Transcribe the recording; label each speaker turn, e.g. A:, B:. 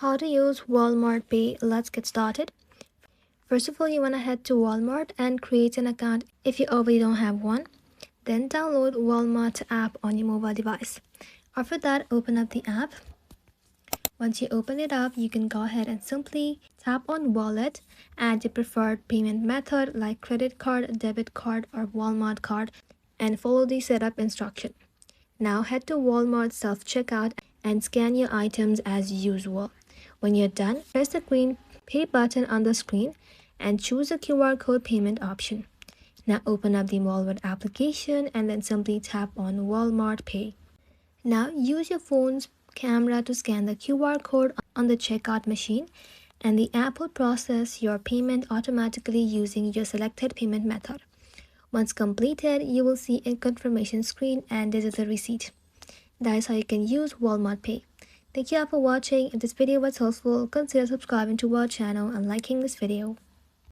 A: How to use Walmart Pay. Let's get started. First of all, you want to head to Walmart and create an account if you already don't have one. Then download Walmart app on your mobile device. After that, open up the app. Once you open it up, you can go ahead and simply tap on Wallet, add your preferred payment method like credit card, debit card, or Walmart card, and follow the setup instruction. Now head to Walmart self-checkout and scan your items as usual. When you're done, press the green Pay button on the screen and choose the QR code payment option. Now open up the Walmart application and then simply tap on Walmart Pay. Now use your phone's camera to scan the QR code on the checkout machine, and the app will process your payment automatically using your selected payment method. Once completed, you will see a confirmation screen and this is a receipt. That is how you can use Walmart Pay. Thank you all for watching. If this video was helpful, consider subscribing to our channel and liking this video.